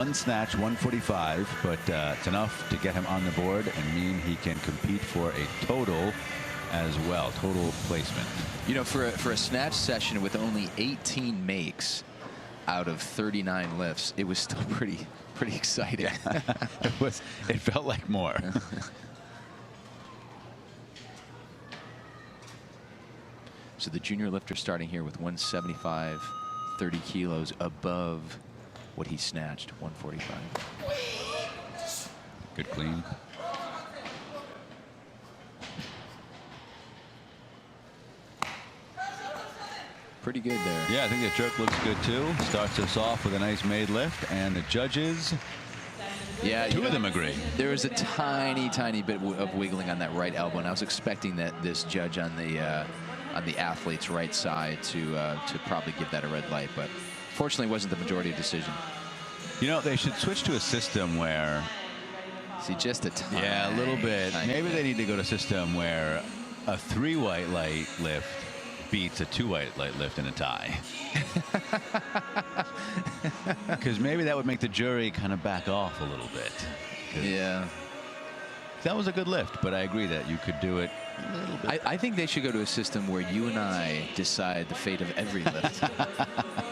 One snatch, 145, but it's enough to get him on the board and mean he can compete for a total as well, total placement. You know, for a snatch session with only 18 makes out of 39 lifts, it was still pretty exciting. Yeah. It felt like more. So the junior lifter starting here with 175, 30 kilos above what he snatched, 145. Good clean. Pretty good there. Yeah, I think the jerk looks good too. Starts us off with a nice made lift, and the judges, two of them agree. There was a tiny bit of wiggling on that right elbow, and I was expecting that this judge on the athlete's right side to probably give that a red light, but fortunately it wasn't the majority decision. You know, they should switch to a system where, see, just a tiny, yeah, a little bit. Maybe they need to go to a system where a 3 white light lift beats a 2 white light lift in a tie. Because maybe that would make the jury kind of back off a little bit. Yeah. That was a good lift, but I agree that you could do it a little bit. I think they should go to a system where you and I decide the fate of every lift.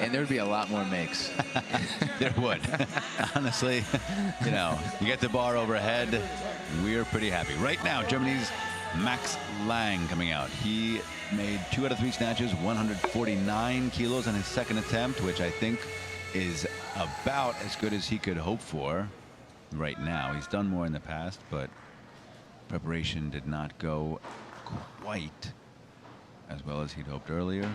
And there would be a lot more makes. There would. Honestly, you know, you get the bar overhead, we're pretty happy. Right now, Germany's Max Lange coming out. He made 2 out of 3 snatches, 149 kilos on his second attempt, which I think is about as good as he could hope for right now. He's done more in the past, but preparation did not go quite as well as he'd hoped earlier.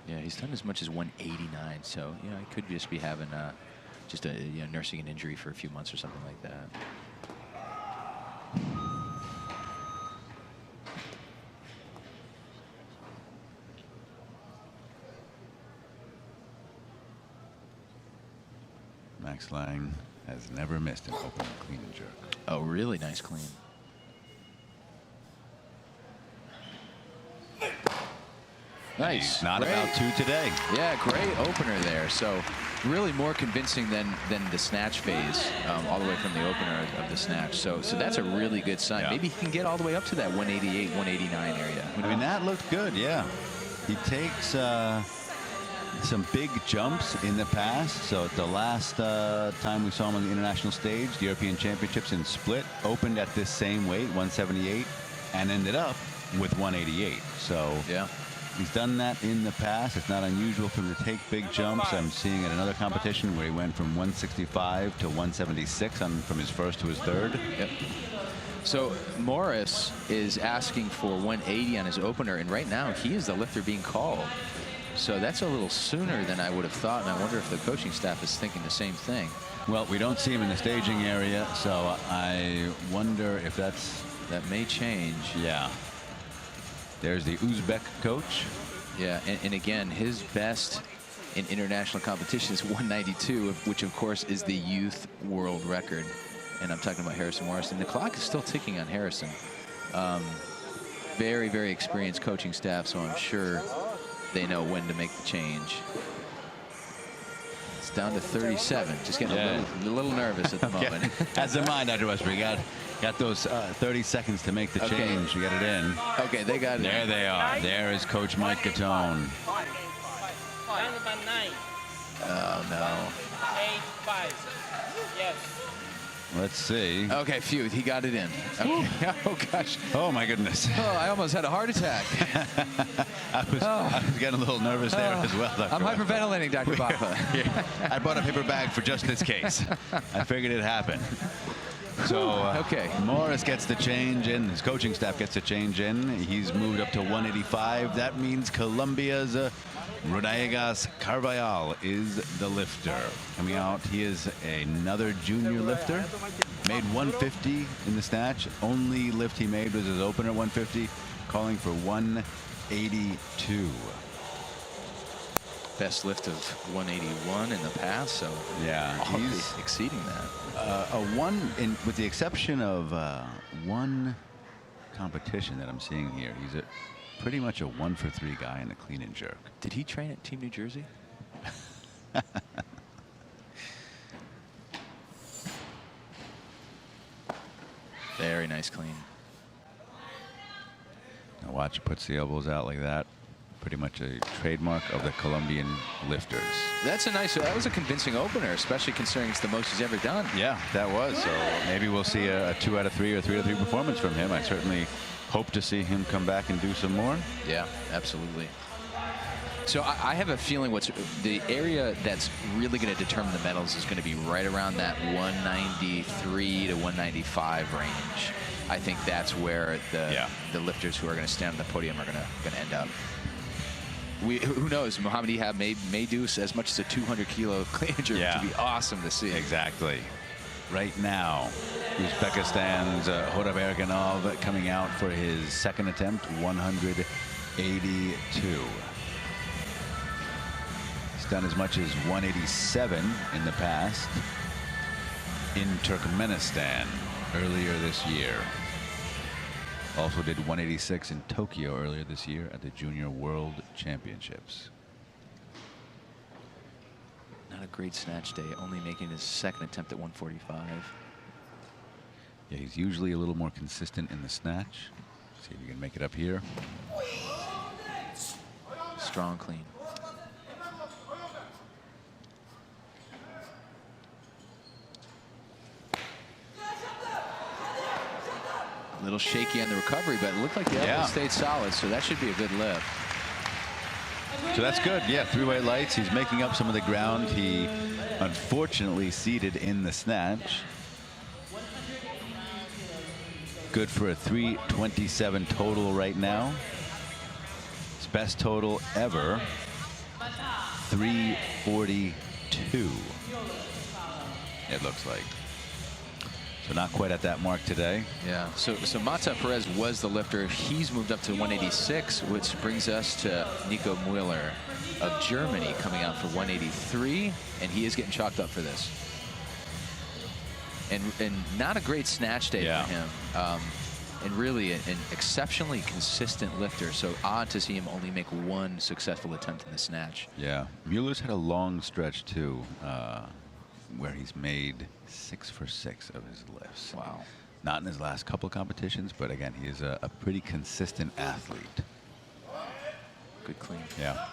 Yeah, he's done as much as 189, so you know, he could just be having just nursing an injury for a few months or something like that. Max Lange has never missed an open clean and jerk. Oh, really nice clean. Nice. He's not about to today. Yeah, great opener there. So really more convincing than the snatch phase, all the way from the opener of the snatch. So that's a really good sign. Yeah. Maybe he can get all the way up to that 188, 189 area. I mean, that looked good, yeah. He takes some big jumps in the past. So the last time we saw him on the international stage, the European Championships in Split, opened at this same weight, 178, and ended up with 188. So yeah, he's done that in the past. It's not unusual for him to take big jumps. I'm seeing at another competition where he went from 165 to 176 from his first to his third. Yep. So Morris is asking for 180 on his opener, and right now he is the lifter being called. So that's a little sooner than I would have thought, and I wonder if the coaching staff is thinking the same thing. Well, we don't see him in the staging area, so I wonder if that may change. Yeah. There's the Uzbek coach. Yeah, and again, his best in international competition is 192, which of course is the youth world record. And I'm talking about Harrison Morrison. The clock is still ticking on Harrison. Very, very experienced coaching staff, so I'm sure they know when to make the change. It's down to 37. Just getting a little nervous at the moment. As am I, Dr. Westbury. Got those 30 seconds to make the change. You get it in. Okay, they got it. There they are. There is Coach Mike Gatone. Oh, no. 8-5. Yes. Let's see. Okay, phew, he got it in. Okay. Oh, gosh. Oh, my goodness. Oh, I almost had a heart attack. I was getting a little nervous there as well, Dr. I'm hyperventilating, Dr. Baffa. I brought a paper bag for just this case. I figured it'd happen. So Morris gets the change in. His coaching staff gets the change in. He's moved up to 185. That means Colombia's Rodallegas Carvajal is the lifter. Coming out, he is another junior lifter. Made 150 in the snatch. Only lift he made was his opener, 150. Calling for 182. Best lift of 181 in the past, so yeah, he's exceeding that. With the exception of one competition that I'm seeing here, he's pretty much a 1-for-3 guy in the clean and jerk. Did he train at Team New Jersey? Very nice clean. Now watch, he puts the elbows out like that. Pretty much a trademark of the Colombian lifters. That's a nice, that was a convincing opener, especially considering it's the most he's ever done. Yeah, that was. So maybe we'll see a 2 out of 3 or 3 out of 3 performance from him. I certainly hope to see him come back and do some more. Yeah, absolutely. So I have a feeling what's the area that's really going to determine the medals is going to be right around that 193 to 195 range. I think that's where the lifters who are going to stand on the podium are going to end up. Who knows? Mohamed Ihab may do as much as a 200-kilo clean and jerk, which would be awesome to see. Exactly. Right now, Uzbekistan's Horav Erganov coming out for his second attempt, 182. He's done as much as 187 in the past in Turkmenistan earlier this year. Also did 186 in Tokyo earlier this year at the Junior World Championships. Not a great snatch day, only making his second attempt at 145. Yeah, he's usually a little more consistent in the snatch. See if he can make it up here. Strong clean. A little shaky on the recovery, but it looked like the elbow stayed solid, so that should be a good lift. So that's good. Yeah, 3-weight lights. He's making up some of the ground he unfortunately ceded in the snatch. Good for a 327 total right now. His best total ever, 342. It looks like. So not quite at that mark today. Yeah, so Matta Perez was the lifter. He's moved up to 186, which brings us to Nico Muller of Germany coming out for 183, and he is getting chalked up for this. And not a great snatch day for him. And really an exceptionally consistent lifter, so odd to see him only make one successful attempt in the snatch. Yeah, Mueller's had a long stretch too, where he's made 6 for 6 of his lifts. Wow. Not in his last couple of competitions, but again, he is a pretty consistent athlete. Good clean. Yeah.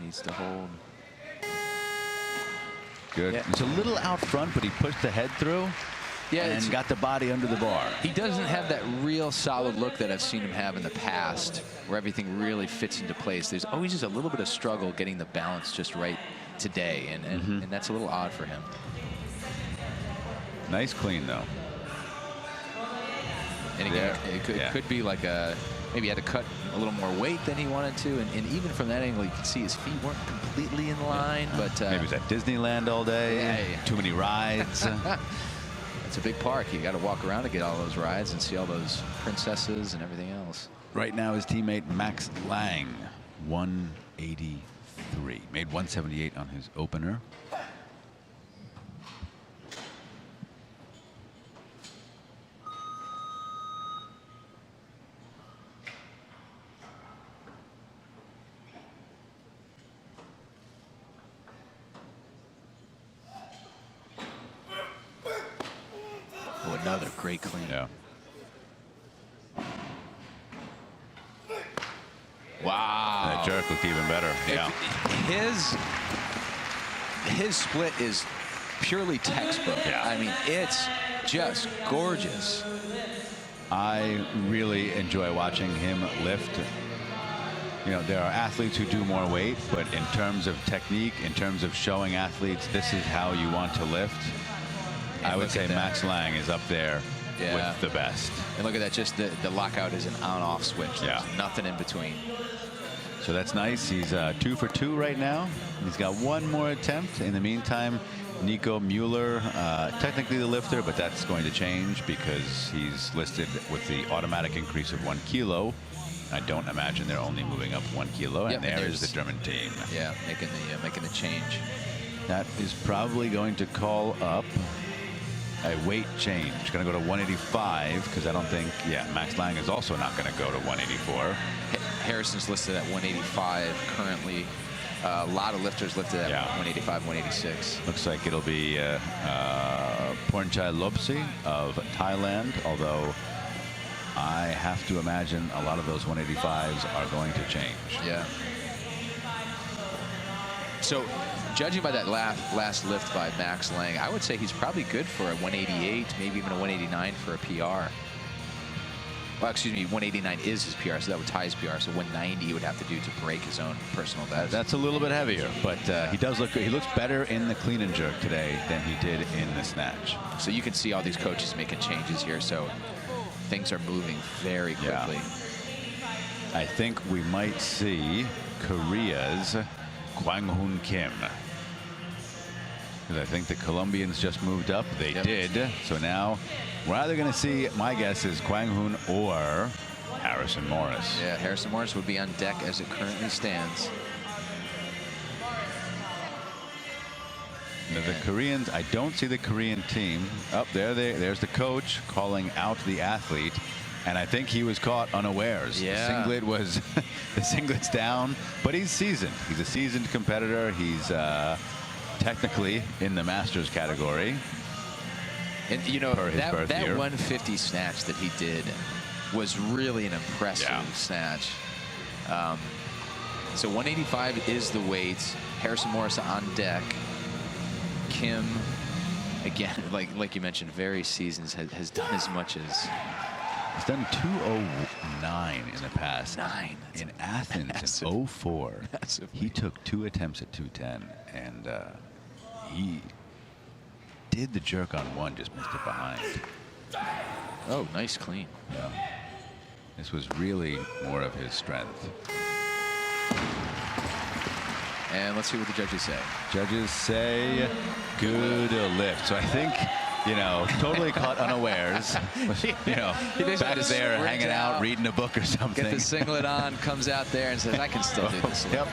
Needs to hold. Good. Yeah. He's a little out front, but he pushed the head through and got the body under the bar. He doesn't have that real solid look that I've seen him have in the past, where everything really fits into place. There's always just a little bit of struggle getting the balance just right today, and that's a little odd for him. Nice clean, though. And again, it could be like maybe he had to cut a little more weight than he wanted to, and even from that angle, you can see his feet weren't completely in line. But maybe he was at Disneyland all day. Too many rides. It's a big park. You got to walk around to get all those rides and see all those princesses and everything else. Right now, his teammate Max Lange, 183. Made 178 on his opener. Oh, another great clean. Yeah. Wow. That jerk looked even better. Yeah. His split is purely textbook. Yeah. I mean, it's just gorgeous. I really enjoy watching him lift. You know, there are athletes who do more weight, but in terms of technique, in terms of showing athletes this is how you want to lift, I would say Max Lange is up there with the best. And look at that, just the lockout is an on-off switch. There's nothing in between. So that's nice. He's 2 for 2 right now. He's got one more attempt. In the meantime, Nico Muller, technically the lifter, but that's going to change because he's listed with the automatic increase of 1 kilo. I don't imagine they're only moving up 1 kilo, and there is the German team. Yeah, making the change. That is probably going to call up a weight change. Going to go to 185 because I don't think, Max Lange is also not going to go to 184. Harrison's listed at 185 currently. A lot of lifters lifted at 185, 186. Looks like it'll be Pornchai Lopsi of Thailand, although I have to imagine a lot of those 185s are going to change. Yeah. So, judging by that last lift by Max Lange, I would say he's probably good for a 188, maybe even a 189 for a PR. Well, excuse me, 189 is his PR, so that would tie his PR. So 190 he would have to do to break his own personal best. That's a little bit heavier, but he does look good. He looks better in the clean and jerk today than he did in the snatch. So you can see all these coaches making changes here. So things are moving very quickly. Yeah. I think we might see Korea's Kwang-Hoon Kim. Because I think the Colombians just moved up. They did. So now we're either going to see, my guess is Kwang-Hoon or Harrison Morris. Yeah, Harrison Morris would be on deck as it currently stands. Now the Koreans, I don't see the Korean team. Up there, there's the coach calling out the athlete. And I think he was caught unawares. Yeah. The singlet was, the singlet's down, but he's seasoned. He's a seasoned competitor. He's technically in the Masters category. And you know, that 150 snatch that he did was really an impressive snatch. So 185 is the weight. Harrison Morris on deck. Kim, again, like you mentioned, very seasoned, has done as much as. He's done 2:09 in the past. In Athens in 04. He took 2 attempts at 210, and he did the jerk on one, just missed it behind. Oh, nice clean. Yeah. This was really more of his strength. And let's see what the judges say. Judges say good lift. So I think, you know, totally caught unawares. You know, back there hanging out, reading a book or something. Get the singlet on, comes out there and says, I can still do this. Yep.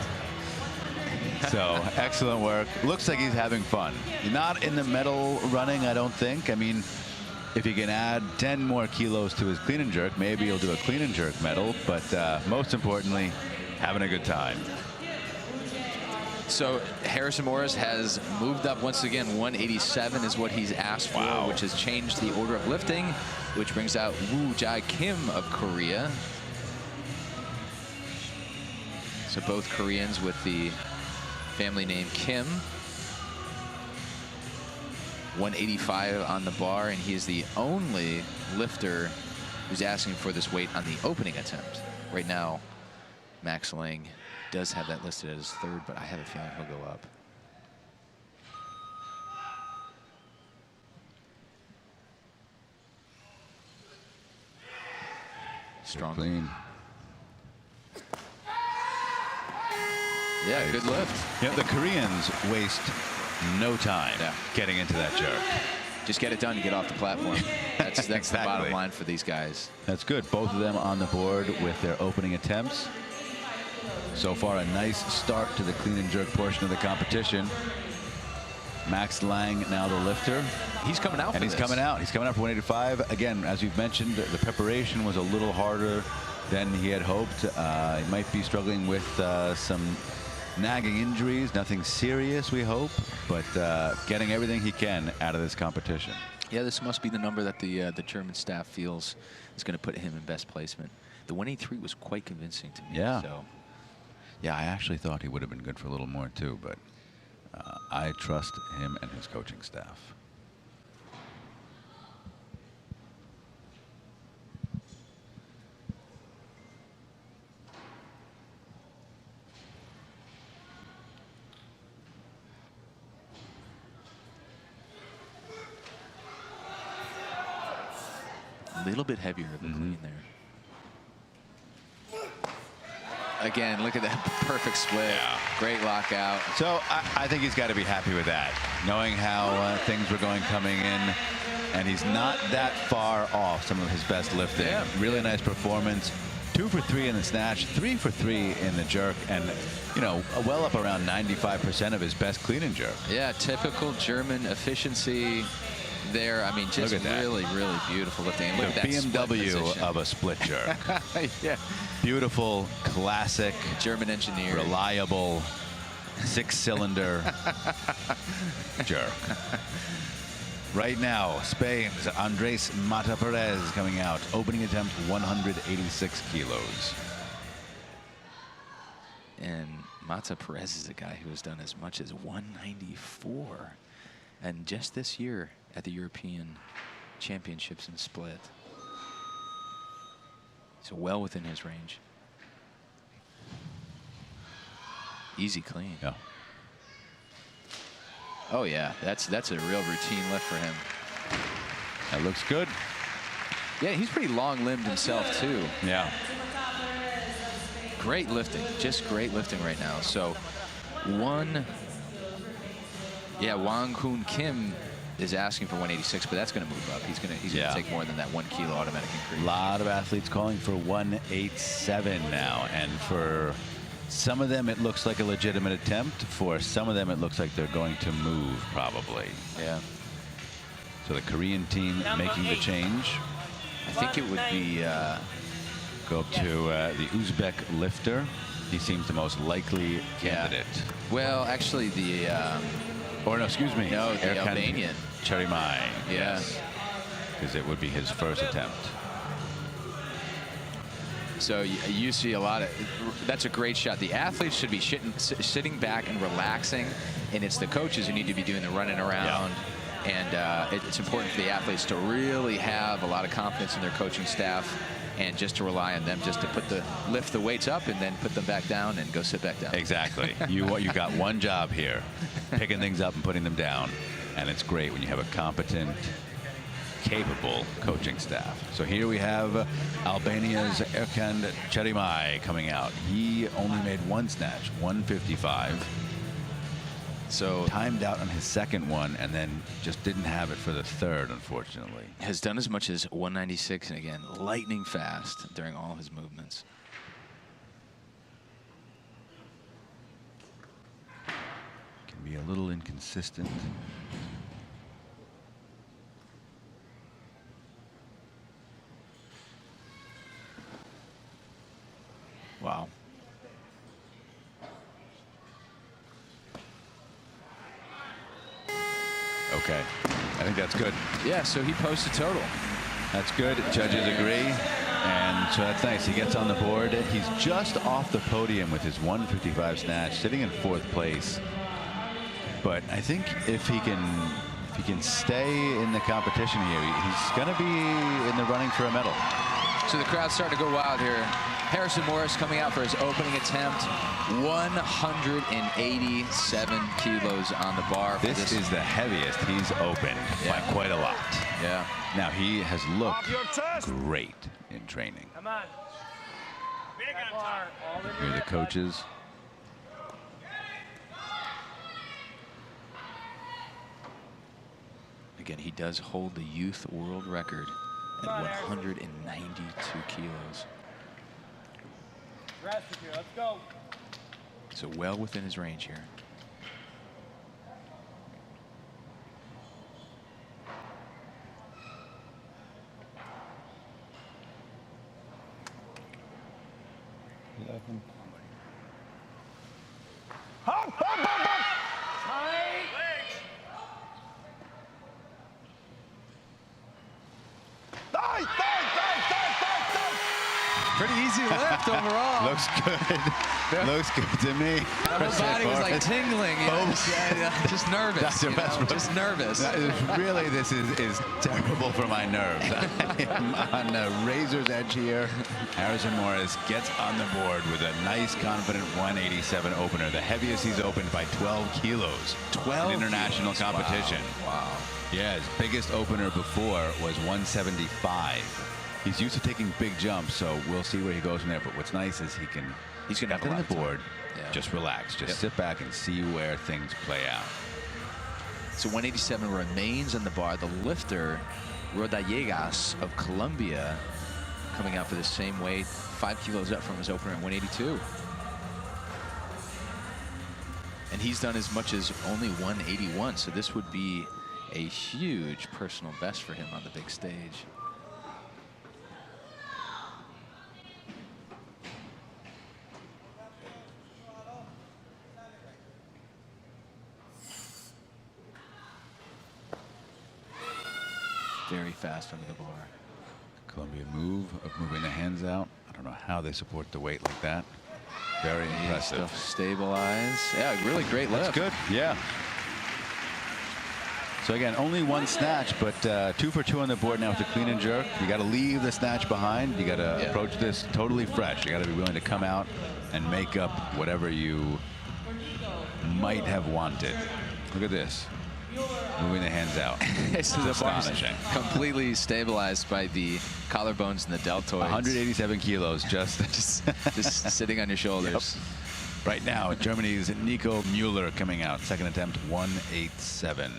So excellent work. Looks like he's having fun. Not in the medal running, I don't think. I mean, if he can add 10 more kilos to his clean and jerk, maybe he'll do a clean and jerk medal. But most importantly, having a good time. So Harrison Morris has moved up once again. 187 is what he's asked for, which has changed the order of lifting, which brings out Woo Jae Kim of Korea. So both Koreans with the family name Kim. 185 on the bar, and he is the only lifter who's asking for this weight on the opening attempt. Right now, Max Lange does have that listed as third, but I have a feeling he'll go up. Strong. Clean. Yeah, good lift. Yeah, the Koreans waste no time getting into that jerk. Just get it done and get off the platform. That's Exactly. the bottom line for these guys. That's good. Both of them on the board with their opening attempts. So far, a nice start to the clean and jerk portion of the competition. Max Lange now the lifter. He's coming out and for he's this. coming out. He's coming out for 185. Again, as we've mentioned, the preparation was a little harder than he had hoped. He might be struggling with some nagging injuries. Nothing serious, we hope, but getting everything he can out of this competition. Yeah, this must be the number that the German staff feels is going to put him in best placement. The 183 was quite convincing to me. Yeah. So. Yeah, I actually thought he would have been good for a little more too, but I trust him and his coaching staff. A little bit heavier of a clean there. Again, look at that perfect split. Great lockout. So I think he's got to be happy with that, knowing how things were going coming in, and he's not that far off some of his best lifting. Really nice performance. 2 for 3 in the snatch, 3 for 3 in the jerk, and you know, well up around 95% of his best clean and jerk. Yeah, typical German efficiency there. I mean, just really, really beautiful lifting. Look at that BMW of a split jerk. Yeah. Beautiful, classic, German engineer. reliable. six-cylinder jerk. Right now, Spain's Andres Matta Perez coming out. Opening attempt, 186 kilos. And Matta Perez is a guy who has done as much as 194. And just this year at the European Championships in Split. So well within his range. Easy clean. Yeah. Oh yeah, that's a real routine lift for him. That looks good. Yeah, he's pretty long-limbed himself too. Yeah. Great lifting, just great lifting right now. So Quentin Kim is asking for 186, but that's going to move up. He's going to take more than that 1 kilo automatic increase. A lot of athletes calling for 187 now, and for some of them it looks like a legitimate attempt. For some of them it looks like they're going to move probably. Yeah. So the Korean team making the change. I think it would be go up to the Uzbek lifter. He seems the most likely candidate. Well, actually the or no, excuse me. No, the Albanian. Cherimai. Yeah. Because it would be his first attempt. So you see a lot of, that's a great shot. The athletes should be sitting back and relaxing, and it's the coaches who need to be doing the running around. Yeah. And it's important for the athletes to really have a lot of confidence in their coaching staff, and just to rely on them just to lift the weights up and then put them back down and go sit back down. Exactly. you got one job here, picking things up and putting them down, and it's great when you have a competent, capable coaching staff. So here we have Albania's Erkan Cherimai coming out. He only made one snatch, 155. So timed out on his second one, and then just didn't have it for the third, unfortunately. Has done as much as 196, and again, lightning fast during all his movements. Can be a little inconsistent. Wow. Okay, I think that's good. Yeah, so he posted total. That's good. Judges agree, and so that's nice. He gets on the board. He's just off the podium with his 155 snatch, sitting in 4th place. But I think if he can stay in the competition here, he's going to be in the running for a medal. So the crowd's starting to go wild here. Harrison Morris coming out for his opening attempt. 187 kilos on the bar. This is the heaviest he's opened by quite a lot. Yeah. Now, he has looked great in training. Come on. Here are the coaches. Again, he does hold the youth world record at 192 kilos. Let's go. So well within his range here. Hop, hop, hop, hop. Pretty easy lift overall. Looks good. Looks good to me. My body was like tingling. Just nervous. Just nervous. Really, this is terrible for my nerves. I'm on the razor's edge here. Harrison Morris gets on the board with a nice, confident 187 opener. The heaviest he's opened by 12 kilos. 12 in international competition. Wow. Yeah, his biggest opener before was 175. He's used to taking big jumps, so we'll see where he goes from there. But what's nice is he's going to have on the board, just relax, just sit back and see where things play out. So 187 remains on the bar. The lifter, Rodallegas of Colombia, coming out for the same weight, 5 kilos up from his opener at 182. And he's done as much as only 181, so this would be a huge personal best for him on the big stage. very fast under the bar. Colombian move of moving the hands out. I don't know how they support the weight like that. Very impressive. Stabilize. Yeah, really great lift. That's good. Yeah. So again, only one snatch, but 2 for 2 on the board now with the clean and jerk. You got to leave the snatch behind. You got to approach this totally fresh. You got to be willing to come out and make up whatever you might have wanted. Look at this. Moving the hands out. So the bar's completely stabilized by the collarbones and the deltoids. 187 kilos just sitting on your shoulders. Yep. Right now, Germany's Nico Muller coming out. Second attempt, 187.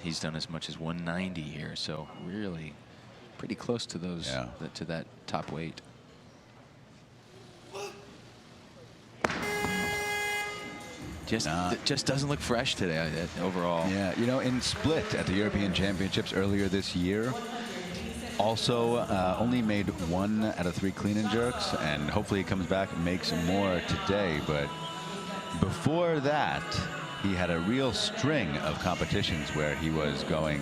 He's done as much as 190 here, so really pretty close to those to that top weight. Just doesn't look fresh today overall. Yeah, you know, in Split at the European Championships earlier this year, also only made 1 out of 3 clean and jerks, and hopefully he comes back and makes more today. But before that, he had a real string of competitions where he was going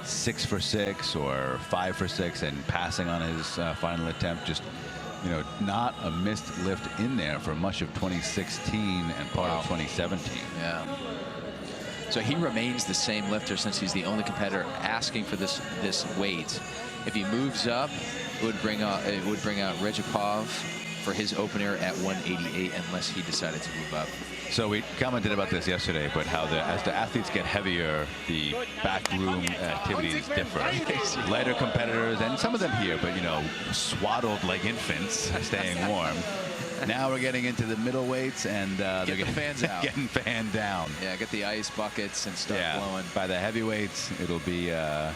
6 for 6 or 5 for 6 and passing on his final attempt. Just, you know, not a missed lift in there for much of 2016 and part of 2017. Yeah. So he remains the same lifter since he's the only competitor asking for this weight. If he moves up, it would bring out Rajapov for his opener at 188 unless he decided to move up. So we commented about this yesterday, but how as the athletes get heavier, the backroom activities differ. Lighter competitors, and some of them here, but you know, swaddled like infants, staying warm. Now we're getting into the middle weights, and they're getting fans out, getting fanned down. Yeah, get the ice buckets and start blowing. By the heavyweights, it'll be an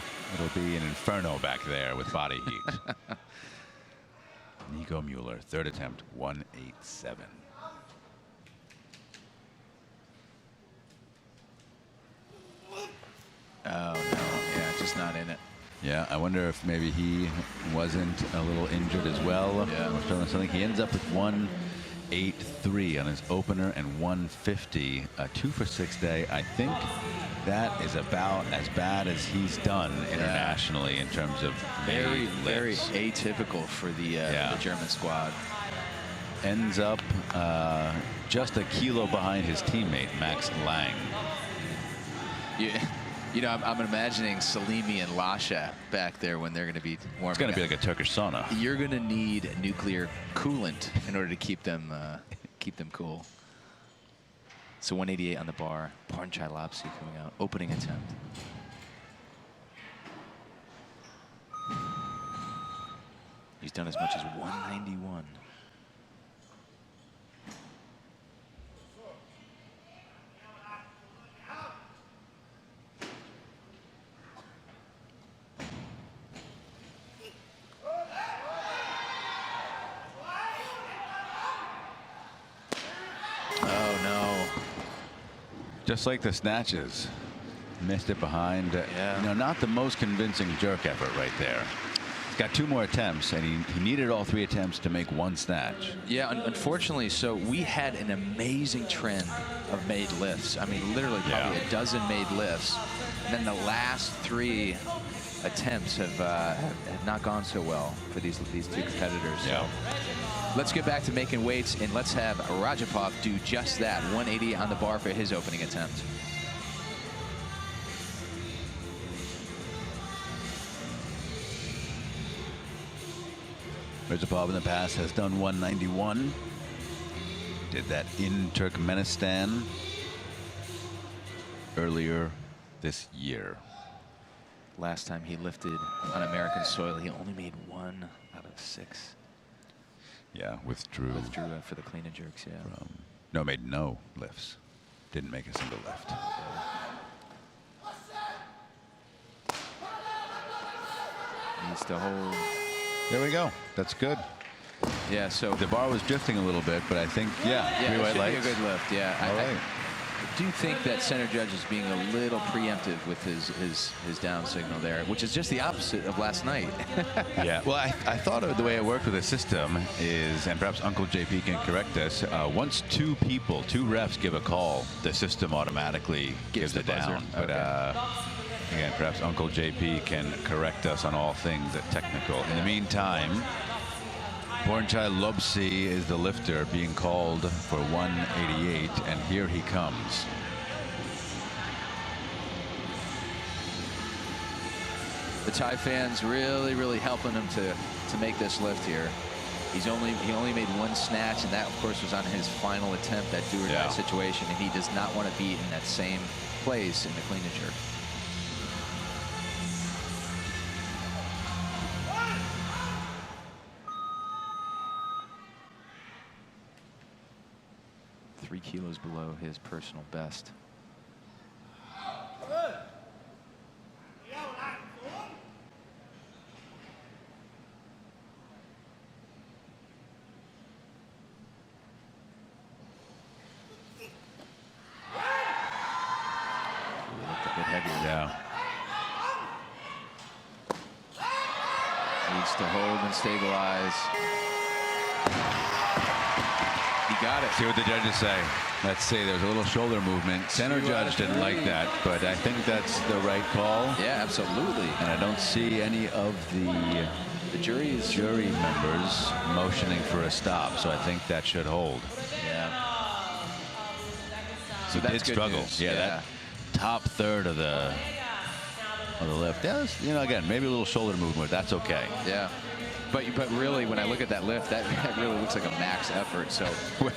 inferno back there with body heat. Nico Muller, third attempt, 187. Oh, no. Yeah, just not in it. Yeah, I wonder if maybe he wasn't a little injured as well. Yeah. Or something. He ends up with 183 on his opener and 150. A 2 for 6 day. I think that is about as bad as he's done internationally in terms of very atypical for the German squad. Ends up just a kilo behind his teammate, Max Lange. Yeah. You know, I'm imagining Salimi and Lasha back there when they're going to be warming. It's going to be like a Turkish sauna. You're going to need nuclear coolant in order to keep them cool. So 188 on the bar. Pornchai Lopsy coming out. Opening attempt. He's done as much as 191. Just like the snatches, missed it behind. You know, not the most convincing jerk effort right there. He's got 2 more attempts, and he needed all 3 attempts to make 1 snatch. Yeah, unfortunately, so we had an amazing trend of made lifts. I mean, literally probably a dozen made lifts. And then the last 3 attempts have not gone so well for these 2 competitors. So. Let's get back to making weights, and let's have Rajapov do just that. 180 on the bar for his opening attempt. Rajapov in the past has done 191. Did that in Turkmenistan earlier this year. Last time he lifted on American soil, he only made 1 out of 6. Yeah, withdrew for the clean and jerks, made no lifts. Didn't make a single lift. Needs to hold. There we go. That's good. Yeah, so the bar was drifting a little bit, but I think, 3 white lights. Be a good lift, yeah. do think that center judge is being a little preemptive with his down signal there, which is just the opposite of last night. Yeah, well, I thought of the way it worked with the system is, and perhaps Uncle JP can correct us, once two refs give a call, the system automatically gives it down. But again, perhaps Uncle JP can correct us on all things technical. In the meantime, Bornchai Lobsi is the lifter being called for 188, and here he comes. The Thai fans really helping him to make this lift here. He only made one snatch, and that of course was on his final attempt, that do or die situation, and he does not want to be in that same place in the cleanature. Three kilos below his personal best. A bit heavier. Yeah. Needs to hold and stabilize. He got it. See what the judges say. Let's say there's a little shoulder movement. Center judge didn't like that, but I think that's the right call. Yeah, absolutely. And I don't see any of the jury members motioning for a stop, so I think that should hold. Yeah. So that's did good struggle. news. Yeah, that top third of the lift. Yeah, you know, again, maybe a little shoulder movement. That's okay. Yeah. But really, when I look at that lift, that really looks like a max effort. So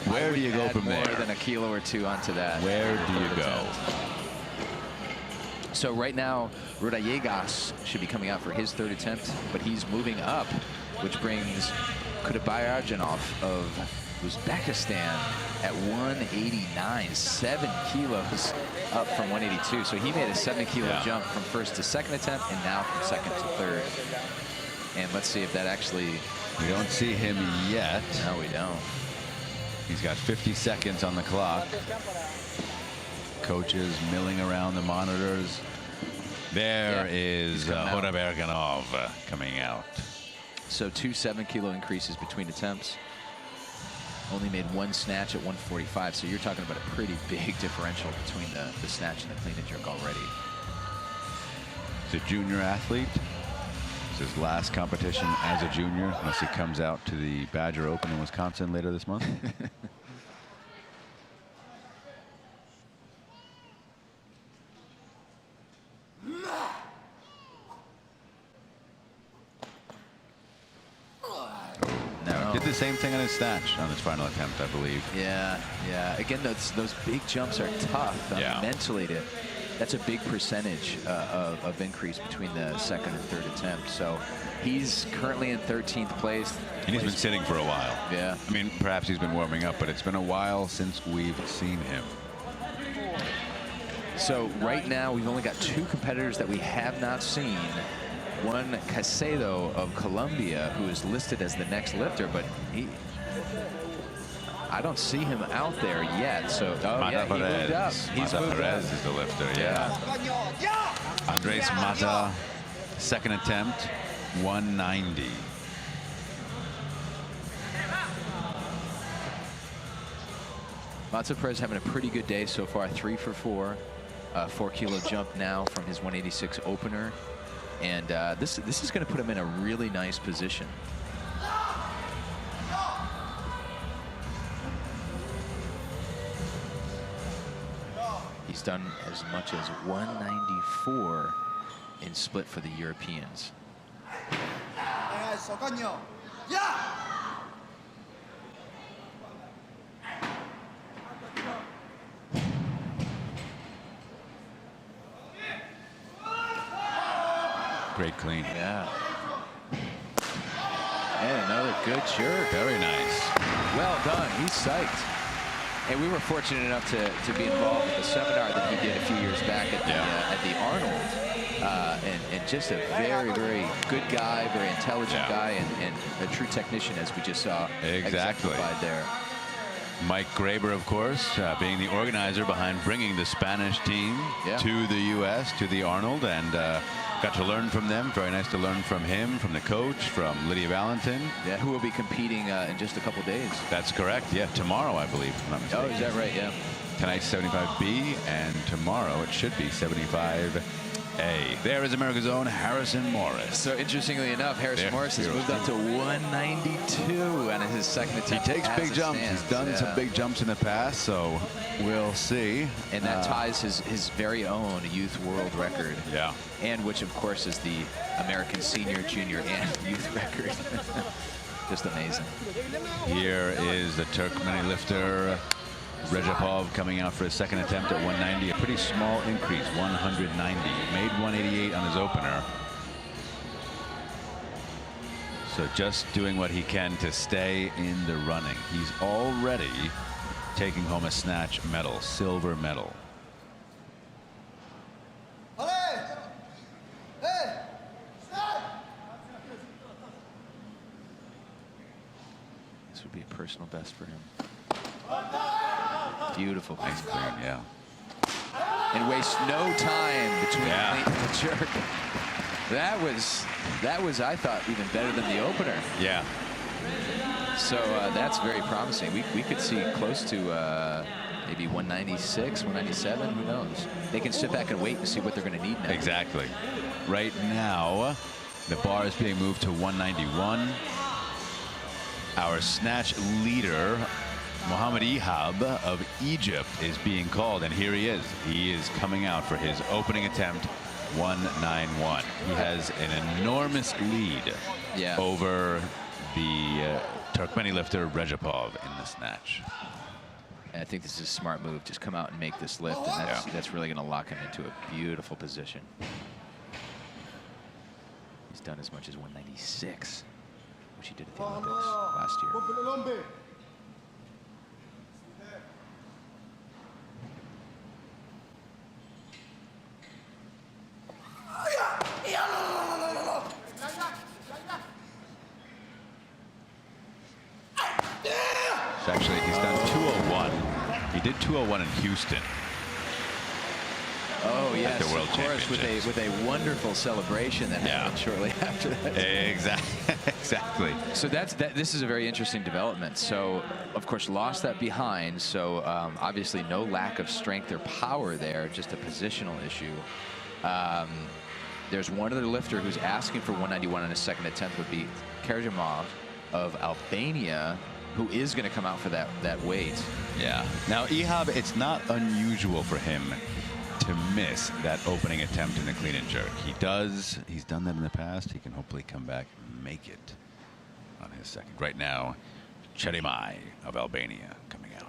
where do you go from there? More than a kilo or two onto that. Where do you go? So right now, Rodallegas should be coming out for his third attempt, but he's moving up, which brings Kudabayarjanov of Uzbekistan at 189, 7 kilos up from 182. So he made a 7-kilo jump from first to second attempt, and now from second to third. And let's see if that actually... We don't see him yet. No, we don't. He's got 50 seconds on the clock. Coaches milling around the monitors. There is Hodaberganov coming out. So 2 7-kilo increases between attempts. Only made one snatch at 145. So you're talking about a pretty big differential between the snatch and the clean and jerk already. He's a junior athlete. His last competition as a junior, unless he comes out to the Badger Open in Wisconsin later this month. No. Did the same thing on his snatch on his final attempt, I believe. Yeah. Again, those big jumps are tough mentally. That's a big percentage of increase between the second and third attempt. So he's currently in 13th place. And he's been sitting for a while. Yeah. I mean, perhaps he's been warming up, but it's been a while since we've seen him. So right now, we've only got 2 competitors that we have not seen. One, Caicedo of Colombia, who is listed as the next lifter, but I don't see him out there yet. So, Matta he moved up. He's Matta moved Perez up. is the lifter, Andres Matta, second attempt, 190. Matta Perez having a pretty good day so far, 3 for 4. 4-kilo jump now from his 186 opener. And this is going to put him in a really nice position. He's done as much as 194 in split for the Europeans. Great clean. Yeah. And another good jerk. Very nice. Well done. He's psyched. And we were fortunate enough to be involved with the seminar that he did a few years back at the Arnold. And just a very, very good guy, very intelligent guy, and a true technician, as we just saw exactly exemplified there. Mike Graber, of course, being the organizer behind bringing the Spanish team to the U.S., to the Arnold, and got to learn from them. Very nice to learn from him, from the coach, from Lydia Valentin. Yeah, who will be competing in just a couple days. That's correct. Yeah, tomorrow, I believe. If I'm not mistaken. Oh, is that right? Yeah. Tonight's 75B, and tomorrow it should be 75A. There is America's own Harrison Morris. So interestingly enough, Harrison Morris has moved up to 192 on his second attempt. He takes big jumps. He's done some big jumps in the past, so we'll see. And that ties his very own youth world record. Yeah. And which, of course, is the American senior, junior, and youth record. Just amazing. Here is the Turkmeni lifter, Rejapov, coming out for his second attempt at 190. A pretty small increase, 190. Made 188 on his opener. So just doing what he can to stay in the running. He's already taking home a snatch medal, silver medal. This would be a personal best for him. Beautiful. Nice clean, yeah. And waste no time between the clean and the jerk. That was, I thought, even better than the opener. Yeah. So that's very promising. We could see close to maybe 196, 197. Who knows? They can sit back and wait and see what they're going to need now. Exactly. Right now, the bar is being moved to 191. Our snatch leader, Mohammed Ihab of Egypt, is being called, and here he is. He is coming out for his opening attempt, 191. He has an enormous lead over the Turkmeni lifter Rejapov in the snatch. And I think this is a smart move. Just come out and make this lift, and that's really going to lock him into a beautiful position. He's done as much as 196, which he did at the Olympics last year. Actually, he's done 201. He did 201 in Houston. Oh yes, at the World of course, Championships. with a wonderful celebration that happened shortly after that. Exactly. So this is a very interesting development. So of course lost that behind. So obviously no lack of strength or power there, just a positional issue. There's one other lifter who's asking for 191 on his second attempt, would be Karadimov of Albania, who is going to come out for that weight. Yeah. Now, Ihab, it's not unusual for him to miss that opening attempt in the clean and jerk. He's done that in the past. He can hopefully come back and make it on his second. Right now, Cherimai of Albania coming out.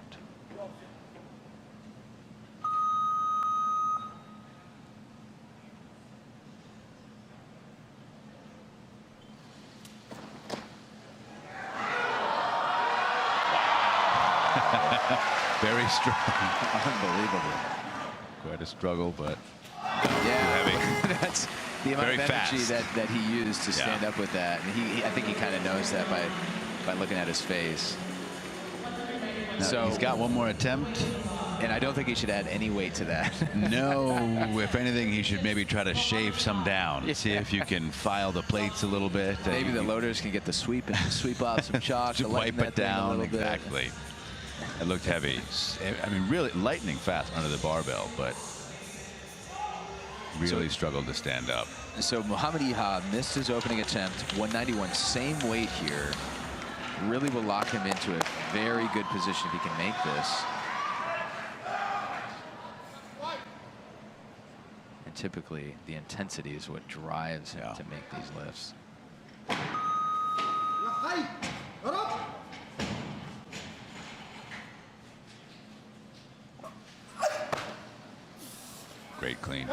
Very strong. Unbelievable. Quite a struggle, but yeah, too heavy. That's the amount Very of energy fast. that he used to stand up with that. And I think he kind of knows that by looking at his face. Now, so he's got one more attempt. And I don't think he should add any weight to that. No, if anything, he should maybe try to shave some down. Yeah. See if you can file the plates a little bit. Maybe the loaders can get the sweep and sweep off some chalk to wipe lighten it that thing a down. little bit. Exactly. It looked heavy. I mean, really lightning fast under the barbell, but really struggled to stand up. So Mohammed Ihab missed his opening attempt, 191, same weight here. Really will lock him into a very good position if he can make this. And typically, the intensity is what drives him to make these lifts. Great clean.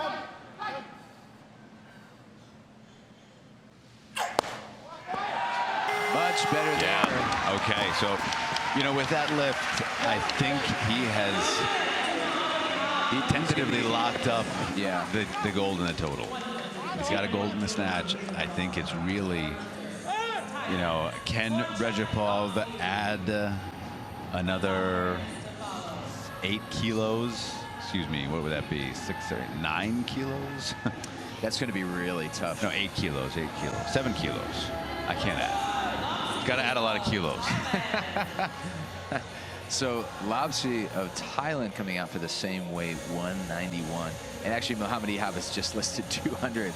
Much better there. Okay, so, you know, with that lift, I think he tentatively locked up the gold in the total. He's got a gold in the snatch. I think it's really, you know, can Rejapov add another 8 kilos. Excuse me, what would that be? 6 or 9 kilos? That's going to be really tough. No, 8 kilos, 8 kilos, 7 kilos. I can't add. Got to add a lot of kilos. So Labsi of Thailand coming out for the same weight, 191. And actually, Mohamed Ihab has just listed 200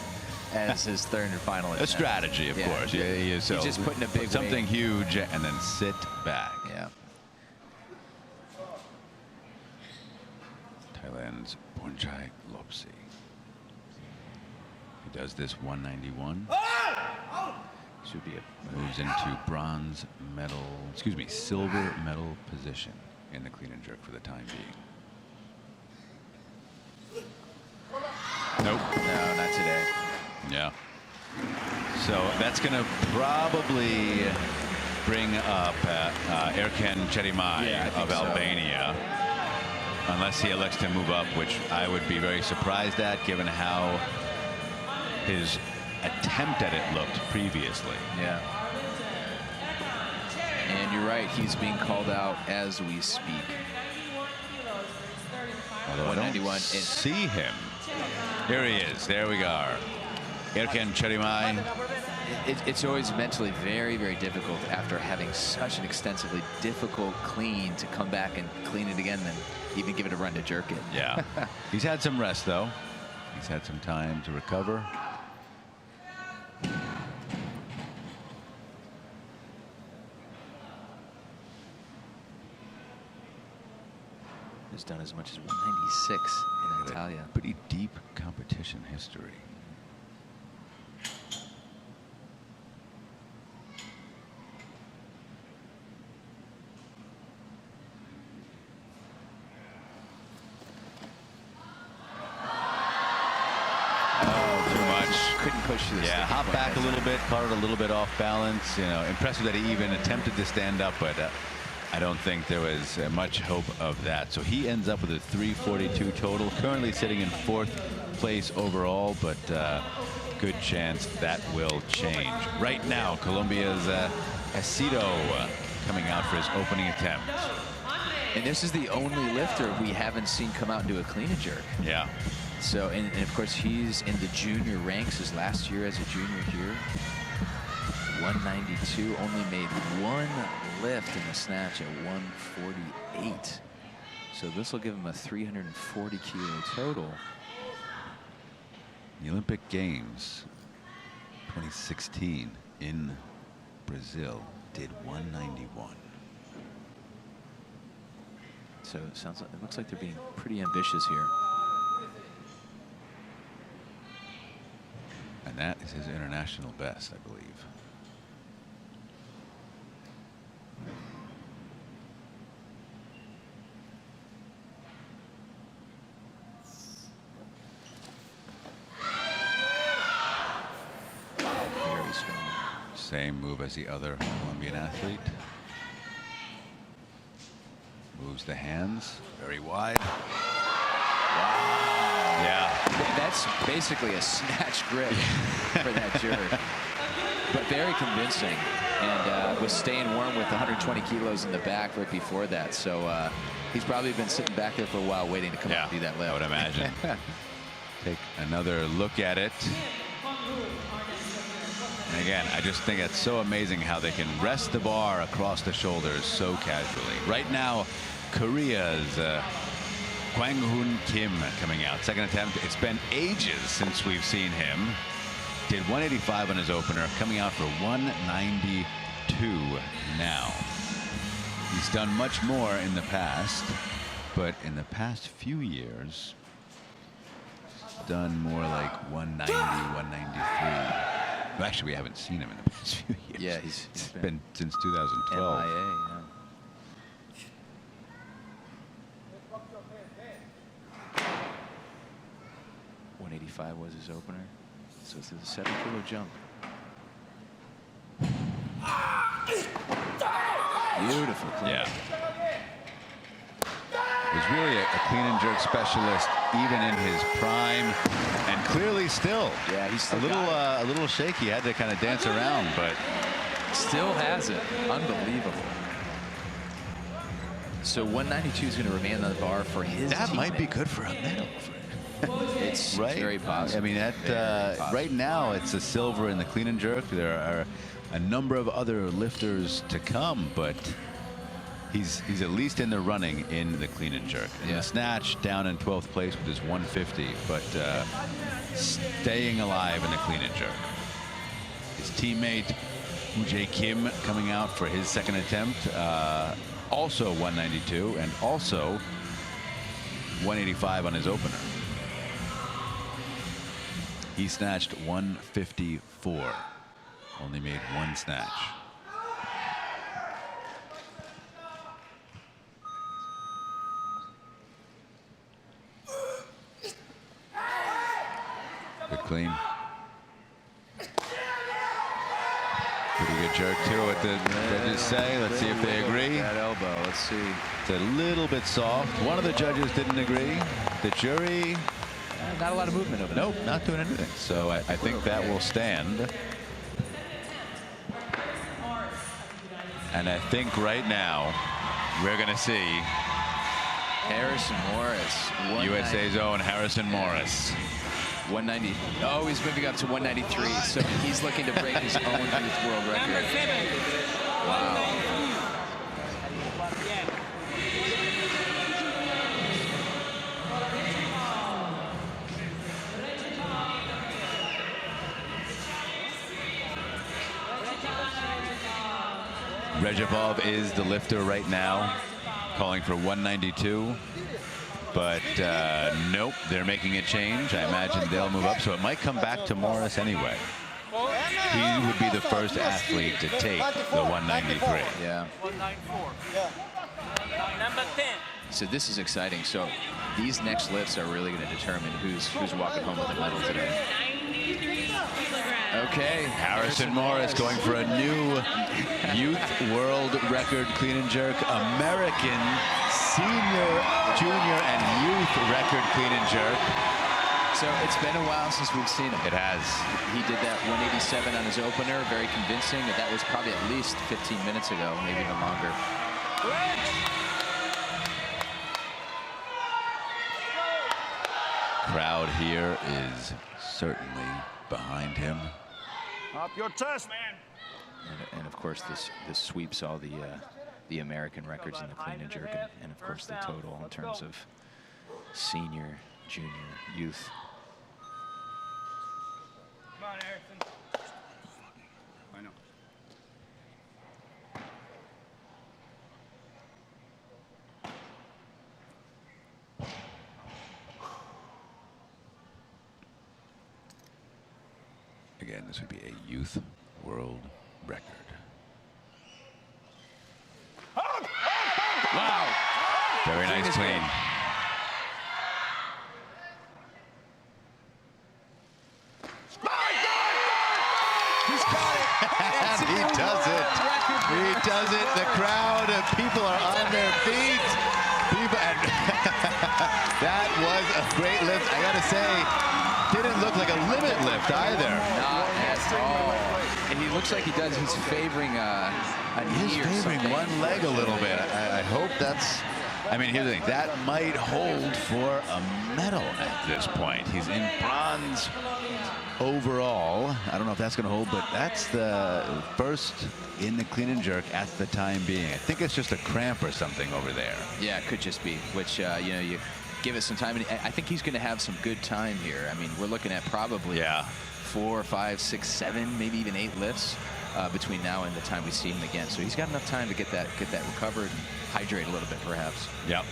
as his third and final attempt. A strategy, of course. Yeah, he is. So he's just putting a big something weight. huge and then sit back. Yeah. Thailand's Bonchai Lopsi. He does this 191. Should be a Moves into bronze medal, excuse me, silver medal position in the clean and jerk for the time being. Nope. No, not today. Yeah. So that's going to probably bring up Erkan Cherimai of Albania, unless he elects to move up, which I would be very surprised at, given how his attempt at it looked previously. Yeah. And you're right, he's being called out as we speak. Although I don't see him. Here he is. There we are. Erkan Cherimai. It's always mentally very, very difficult after having such an extensively difficult clean to come back and clean it again, then even give it a run to jerk it. Yeah. He's had some rest, though. He's had some time to recover. Has done as much as 196 in Italia. Pretty deep competition history. Couldn't push this. Yeah, hop back a little bit, caught it a little bit off balance. You know, impressive that he even attempted to stand up, but I don't think there was much hope of that. So he ends up with a 342 total, currently sitting in 4th place overall, but good chance that will change. Right now, Colombia's Esito coming out for his opening attempt. And this is the only lifter we haven't seen come out and do a clean and jerk. Yeah. So, and of course, he's in the junior ranks. His last year as a junior here. 192, only made one lift in the snatch at 148. So this will give him a 340 kilo total. The Olympic Games 2016 in Brazil did 191. So it sounds like, it looks like they're being pretty ambitious here. And that is his international best, I believe. Very strong. Same move as the other Colombian athlete. Moves the hands very wide. Yeah. That's basically a snatch grip for that jerk. But very convincing. And was staying warm with 120 kilos in the back right before that. So he's probably been sitting back there for a while waiting to come out and do that lift. I would imagine. Take another look at it. And again, I just think it's so amazing how they can rest the bar across the shoulders so casually. Right now, Korea's Quentin Kim coming out. Second attempt. It's been ages since we've seen him. Did 185 on his opener, coming out for 192 now. He's done much more in the past, but in the past few years, he's done more like 190, 193. Well, actually, we haven't seen him in the past few years. Yeah, he's been since 2012. MIA, yeah. 185 was his opener, so it's a 7-kilo jump. Beautiful clean. Yeah. Was really a clean and jerk specialist even in his prime, and clearly still. Yeah, he's still a little shaky. Had to kind of dance around, but still has it. Unbelievable. So 192 is going to remain on the bar for his That teammate. might be good for a medal. It's Right? very possible. I mean, right now it's a silver in the clean and jerk. There are a number of other lifters to come, but he's at least in the running in the clean and jerk. In the snatch, down in 12th place with his 150, but staying alive in the clean and jerk. His teammate Kim coming out for his second attempt, also 192 and also 185 on his opener. He snatched 154. Only made one snatch. Good clean. Pretty good jerk too. What the judges say? Let's see if they agree. That elbow. Let's see. It's a little bit soft. One of the judges didn't agree. The jury. Not a lot of movement over there. Nope, not doing anything. So I think that will stand. And I think right now we're going to see Harrison Morris. USA's own Harrison Morris. 190. Oh, he's moving up to 193. So he's looking to break his own youth world record. Wow. Rejabov is the lifter right now, calling for 192. But nope, they're making a change. I imagine they'll move up, so it might come back to Morris anyway. He would be the first athlete to take the 193. Yeah. 194. Number 10. So this is exciting. So these next lifts are really going to determine who's walking home with a medal today. Okay, Harrison Morris going for a new youth world record clean and jerk, American senior, junior, and youth record clean and jerk. So it's been a while since we've seen him. It has. He did that 187 on his opener, very convincing. That was probably at least 15 minutes ago, maybe even longer. Crowd here is certainly behind him. Up your chest, man. And of course, this sweeps all the American records in the clean and jerk, and of course the total in terms of senior, junior, youth. Come on, Harrison. I know. Again, this would be a youth world record. Wow. Very nice clean. He's got it. He does it. He does it. The crowd of people are on their feet. That was a great lift. I gotta say, didn't look like a limit lift either. Not at all. And he looks like he does. He's favoring a knee He's or favoring something. one leg a little bit. I hope that's. I mean, here's the thing. That might hold for a medal at this point. He's in bronze overall. I don't know if that's going to hold, but that's the first in the clean and jerk at the time being. I think it's just a cramp or something over there. Yeah, it could just be, which, you know, you give it some time. And I think he's going to have some good time here. I mean, we're looking at probably 4, 5, 6, 7, maybe even 8 lifts between now and the time we see him again. So he's got enough time to get that recovered and hydrate a little bit, perhaps. Yep.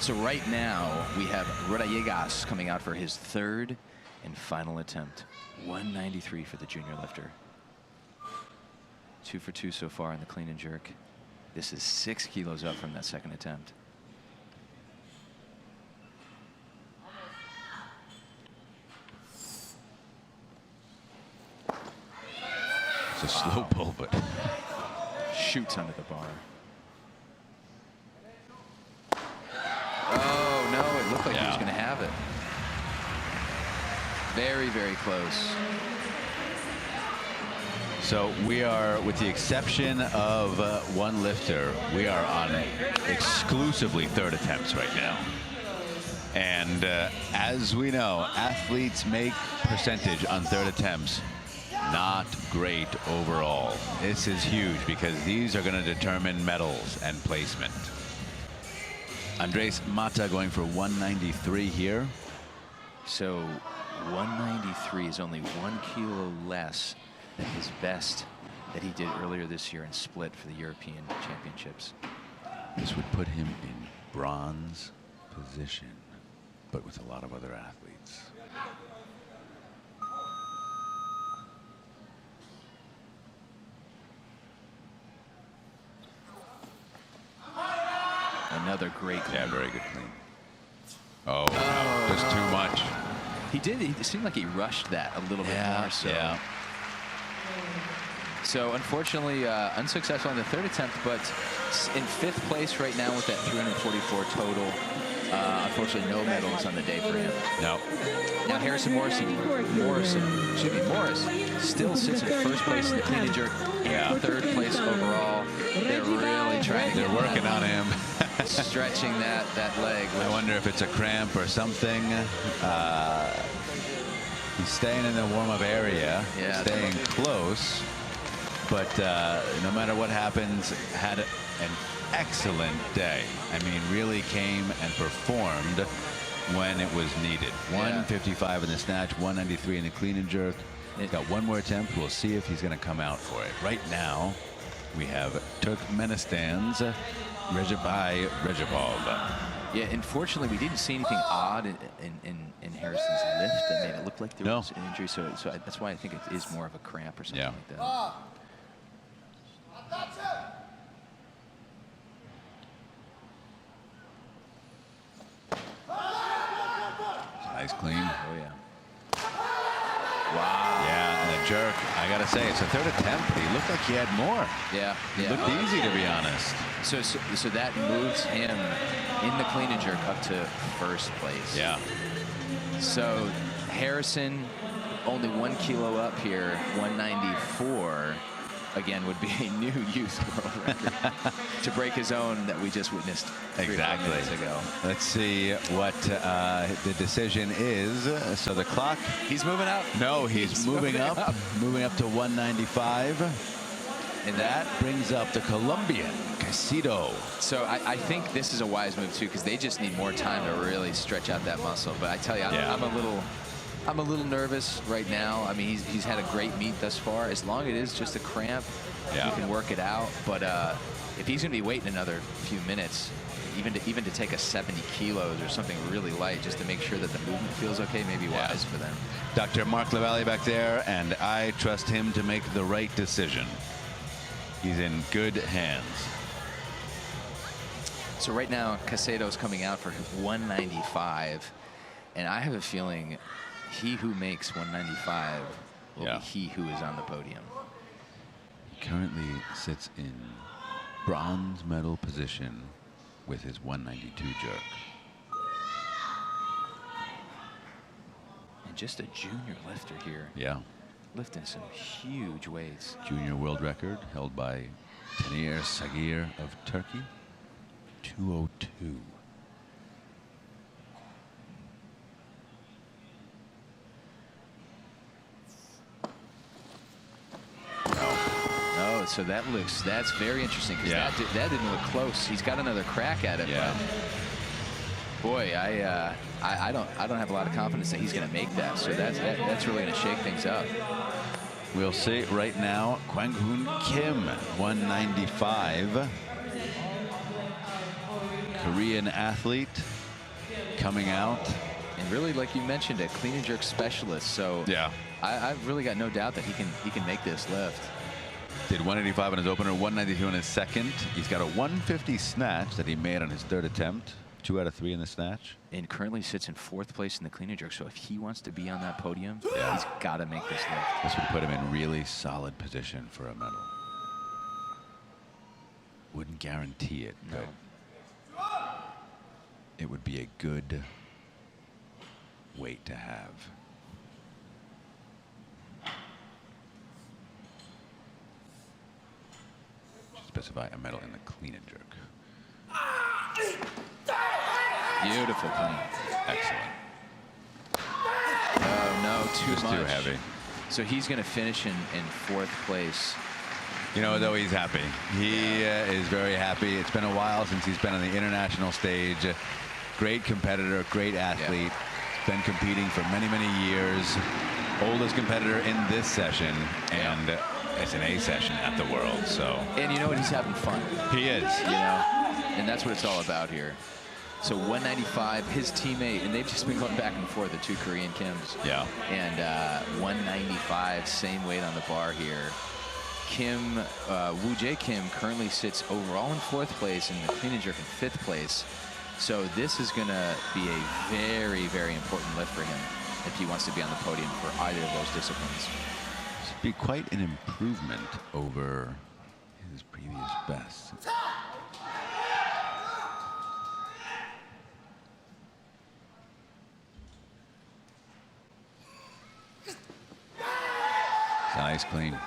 So right now, we have Rodallegas coming out for his third and final attempt. 193 for the junior lifter. 2 for 2 so far in the clean and jerk. This is 6 kilos up from that second attempt. It's a slow pull, but shoots under the bar. Oh, no, it looked like he was going to have it. Very, very close. So we are, with the exception of one lifter, we are on exclusively third attempts right now. And as we know, athletes make percentage on third attempts not great overall. This is huge because these are going to determine medals and placement. Andres Matta going for 193 here. So 193 is only 1 kilo less than his best that he did earlier this year in split for the European Championships. This would put him in bronze position, but with a lot of other athletes. Another great clean. Yeah, very good clean. Oh, no, just too much. He did. It seemed like he rushed that a little bit more. So. Yeah. So unfortunately, unsuccessful on the third attempt, but in 5th place right now with that 344 total. Unfortunately, no medals on the day for him. No. Now Morris still sits in 1st place in the clean and jerk. Yeah. 3rd place overall. They're really trying to. They're working on him. Stretching that leg. I wonder if it's a cramp or something. He's staying in the warm-up area, staying close. But no matter what happens, had an excellent day. I mean, really came and performed when it was needed. 155 in the snatch, 193 in the clean and jerk. He's got one more attempt. We'll see if he's going to come out for it. Right now, we have Turkmenistan's Recep Recep. Yeah, unfortunately, we didn't see anything odd in Harrison's lift that made it look like there was an injury. So that's why I think it is more of a cramp or something like that. Nice clean. Oh, yeah. Wow. Yeah, and the jerk, I got to say, it's a third attempt, but he looked like he had more. Yeah. It looked easy, to be honest. So that moves him in the clean and jerk up to 1st place. Yeah. So Harrison, only 1 kilo up here, 194. Again, would be a new youth world record to break his own that we just witnessed 3 minutes ago. Let's see what the decision is. So the clock. He's moving up. No, he's moving up to 195. And that brings up the Colombian, Casido. So I think this is a wise move, too, because they just need more time to really stretch out that muscle. But I tell you, I'm a little nervous right now. I mean, he's had a great meet thus far. As long as it is just a cramp, he can work it out. But if he's going to be waiting another few minutes, even to take a 70 kilos or something really light just to make sure that the movement feels okay, maybe wise for them. Dr. Mark LaValle back there, and I trust him to make the right decision. He's in good hands. So right now, Caicedo's coming out for 195, and I have a feeling he who makes 195 will be he who is on the podium. He currently sits in bronze medal position with his 192 jerk. And just a junior lifter here. Yeah. Lifting some huge weights. Junior world record held by Tanir Sagir of Turkey. 202. So that's very interesting, because that didn't look close. He's got another crack at it. Yeah. But boy, I don't have a lot of confidence that he's going to make that. So that's really going to shake things up. We'll see right now. Quentin Kim, 195. Korean athlete coming out. And really, like you mentioned, a clean and jerk specialist. So I've really got no doubt that he can make this lift. Did 185 on his opener, 192 on his second. He's got a 150 snatch that he made on his third attempt. 2 out of 3 in the snatch. And currently sits in 4th place in the clean and jerk. So if he wants to be on that podium, he's got to make this lift. This would put him in really solid position for a medal. Wouldn't guarantee it, but it would be a good weight to have. specify a medal in the clean and jerk. Beautiful clean. Excellent. Oh, no, too much. Too heavy. So he's going to finish in 4th place. You know, though, he's happy. He is very happy. It's been a while since he's been on the international stage. Great competitor, great athlete. Been competing for many, many years. Oldest competitor in this session, and it's an A session at the World. So. And you know what? He's having fun. He is. You know, and that's what it's all about here. So 195, his teammate, and they've just been going back and forth, the 2 Korean Kims. Yeah. And 195, same weight on the bar here. Kim, Woo-jae Kim currently sits overall in 4th place and the clean and jerk in 5th place. So this is going to be a very, very important lift for him if he wants to be on the podium for either of those disciplines. This would be quite an improvement over his previous best. Nice clean.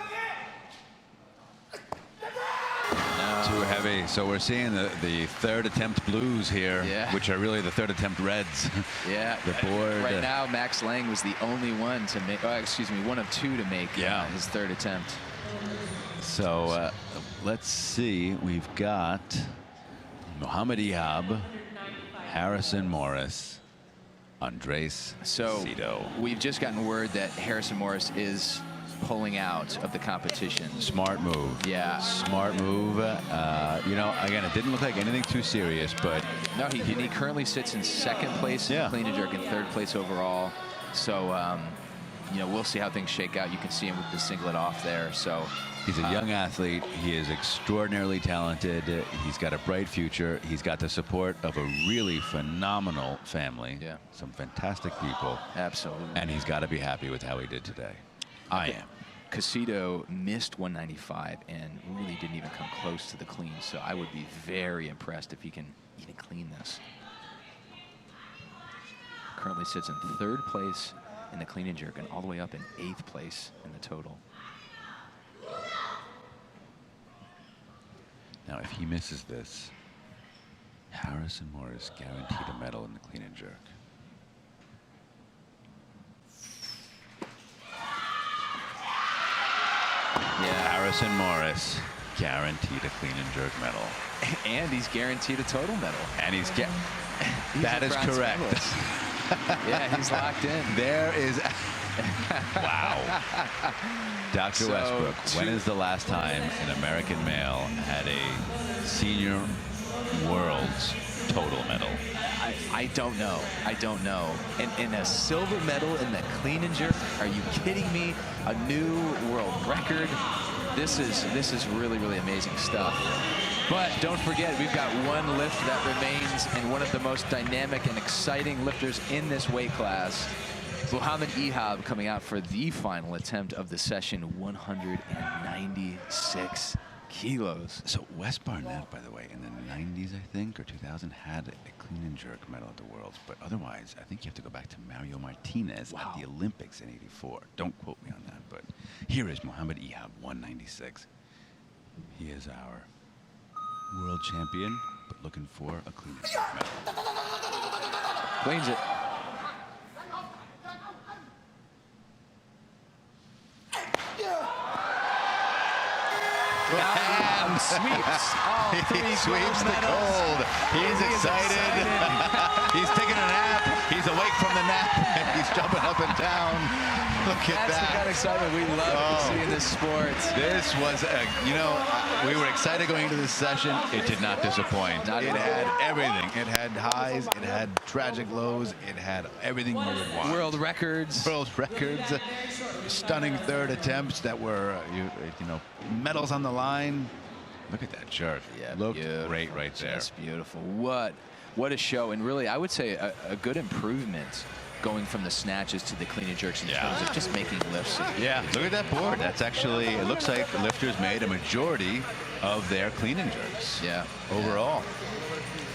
Too heavy. So we're seeing the 3rd attempt blues here, which are really the 3rd attempt reds. Yeah. The board. Right now, Max Lange was the only one to make, excuse me, one of 2 to make his 3rd attempt. So let's see. We've got Mohamed Ihab, Harrison Morris, Andres Cito. We've just gotten word that Harrison Morris is pulling out of the competition. Smart move. Yeah. Smart move. You know, again, it didn't look like anything too serious, but no, he currently sits in 2nd place in clean and jerk and 3rd place overall. So, you know, we'll see how things shake out. You can see him with the singlet off there. So he's a young athlete. He is extraordinarily talented. He's got a bright future. He's got the support of a really phenomenal family. Yeah. Some fantastic people. Absolutely. And he's got to be happy with how he did today. I am. Casito missed 195 and really didn't even come close to the clean, so I would be very impressed if he can even clean this. Currently sits in 3rd place in the clean and jerk and all the way up in 8th place in the total. Now, if he misses this, Harrison Morris guaranteed a medal in the clean and jerk. Yeah. Harrison Morris guaranteed a clean and jerk medal. And he's guaranteed a total medal. And he's that is correct. Yeah, he's locked in. There is. Wow. Dr. Westbrook, when is the last time an American male had a senior world's total medal? I don't know. I don't know. And a silver medal in the clean and jerk? Are you kidding me? A new world record. This is really, really amazing stuff. But don't forget, we've got one lift that remains, and one of the most dynamic and exciting lifters in this weight class, Mohamed Ihab, coming out for the final attempt of the session, 196 kilos. So Wes Barnett, by the way, in the 90s, I think, or 2000, had a clean and jerk medal at the Worlds. But otherwise, I think you have to go back to Mario Martinez at the Olympics in '84. Don't quote me on that, but here is Mohamed Ihab, 196. He is our world champion, but looking for a clean and jerk medal. Cleans it. And sweeps all 3 sweeps the gold. He's excited. He's taking a nap. He's awake from the nap. He's jumping up and down. Look at that. That's the kind of excitement we love to see in this sport. This was, you know, we were excited going into this session. It did not disappoint. It had everything. It had highs. It had tragic lows. It had everything we would want. World records. World records. Stunning 3rd attempts that were, you know, medals on the line. Look at that jerk. Yeah, looked great right there. That's beautiful. What a show. And really, I would say a good improvement going from the snatches to the clean and jerks in terms of just making lifts. Yeah, look at that board. That's actually, it looks like lifters made a majority of their clean and jerks. Yeah. Overall.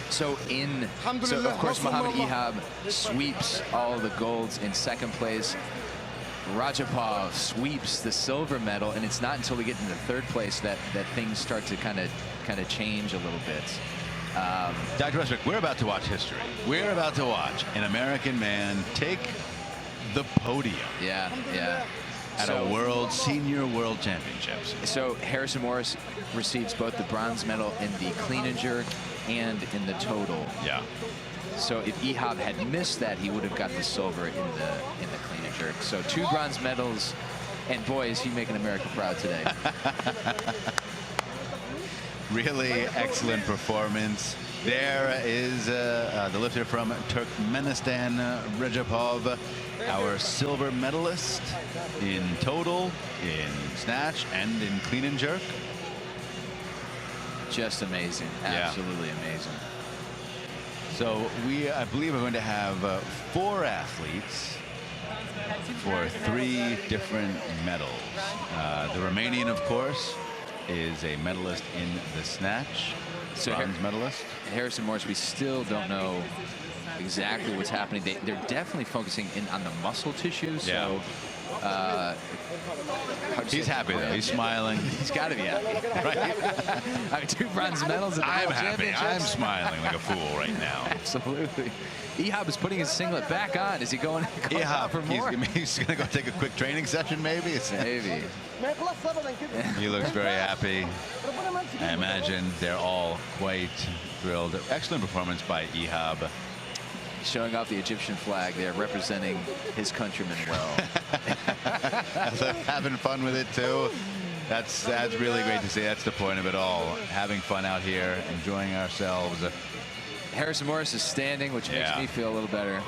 So of course, Mohamed Ihab sweeps all the golds in 2nd place. Rajapov sweeps the silver medal, and it's not until we get into third place that things start to kind of change a little bit. Dr. Westbrook, we're about to watch history. We're about to watch an American man take the podium. Yeah. At a senior world championships. So Harrison Morris receives both the bronze medal in the clean and jerk and in the total. Yeah. So if Ehab had missed that, he would have got the silver in the clean and jerk. So 2 bronze medals, and boy, is he making America proud today. Really excellent performance. There is the lifter from Turkmenistan, Rajapov, our silver medalist in total, in snatch, and in clean and jerk. Just amazing. Absolutely amazing. So I believe we're going to have 4 athletes for 3 different medals. The Romanian, of course, is a medalist in the snatch, bronze medalist. Harrison Morris, we still don't know exactly what's happening. They're definitely focusing in on the muscle tissue. So he's happy though. He's smiling. He's got to be happy, right? I mean, 2 bronze medals. I'm happy. I'm smiling like a fool right now. Absolutely. Ehab is putting his singlet back on. Is he going out for more? He's going to go take a quick training session, maybe. Maybe. He looks very happy. I imagine they're all quite thrilled. Excellent performance by Ehab. Showing off the Egyptian flag there, representing his countrymen well. Having fun with it too. That's really great to see. That's the point of it all. Having fun out here, enjoying ourselves. Harrison Morris is standing, which makes me feel a little better.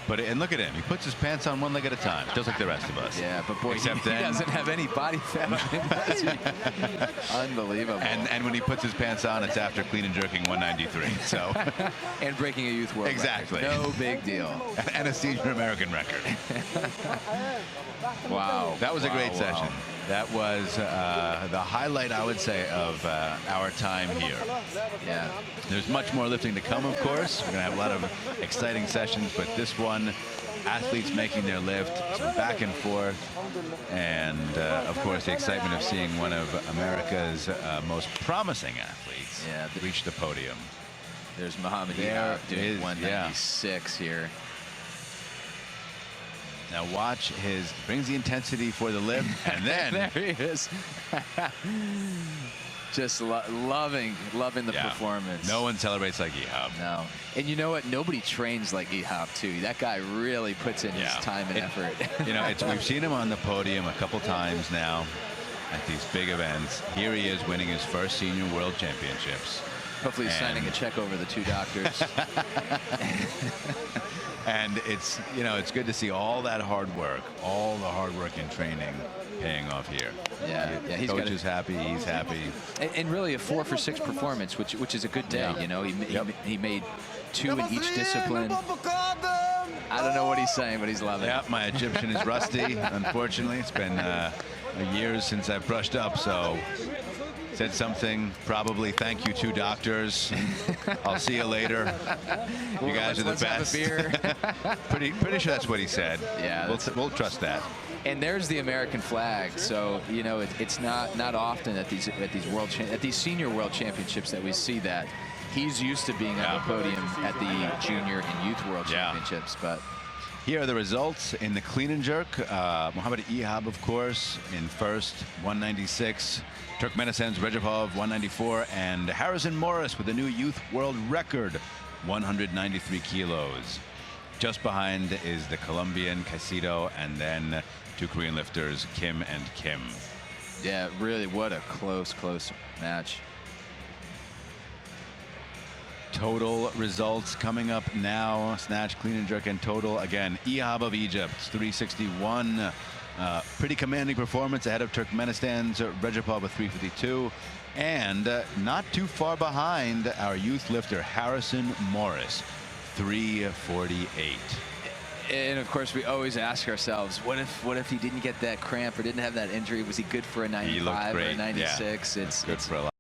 And look at him. He puts his pants on one leg at a time, just like the rest of us. Yeah, but boy, he doesn't have any body fat on him, does he? Unbelievable. And when he puts his pants on, it's after clean and jerking 193. So. And breaking a youth world exactly. record. No big deal. And a senior American record. Wow. That was a great session. That was the highlight, I would say, of our time here. Yeah. There's much more lifting to come, of course. We're going to have a lot of exciting sessions, but this one, athletes making their lift, some back and forth, and, of course, the excitement of seeing one of America's most promising athletes reach the podium. There's Muhammad Ehab doing 196 here. Now watch brings the intensity for the lift, and then there he is. Just loving the performance. No one celebrates like Ehab. No. And you know what? Nobody trains like Ehab too. That guy really puts in his time and effort. You know, we've seen him on the podium a couple times now at these big events. Here he is winning his first senior world championships. Hopefully he's signing a check over the 2 doctors. And it's good to see all that hard work, all the hard work and training paying off here. Yeah, he's coach is happy, he's happy. And really a 4 for 6 performance, which is a good day. You know, he made 2 in each discipline. I don't know what he's saying, but he's loving it. Yeah, my Egyptian is rusty. Unfortunately, it's been years since I've brushed up, so. Said something, probably thank you 2 doctors. I'll see you later. You guys are the best. pretty sure that's what he said. Yeah, we'll trust that. And there's the American flag. So you know it's not often at these senior world championships that we see that. He's used to being on the podium at the junior and youth world championships, but. Here are the results in the clean and jerk. Muhammad Ehab, of course, in first, 196. Turkmenistan's Rajapov, 194. And Harrison Morris with a new youth world record, 193 kilos. Just behind is the Colombian Casido, and then 2 Korean lifters, Kim and Kim. Yeah, really, what a close match. Total results coming up now. Snatch, clean and jerk, and total. Again, Ehab of Egypt, 361. Pretty commanding performance ahead of Turkmenistan's Rajapov with 352. And not too far behind our youth lifter, Harrison Morris, 348. And of course, we always ask ourselves, what if he didn't get that cramp or didn't have that injury? Was he good for a 95 or a 96? Yeah. It's good for a lot.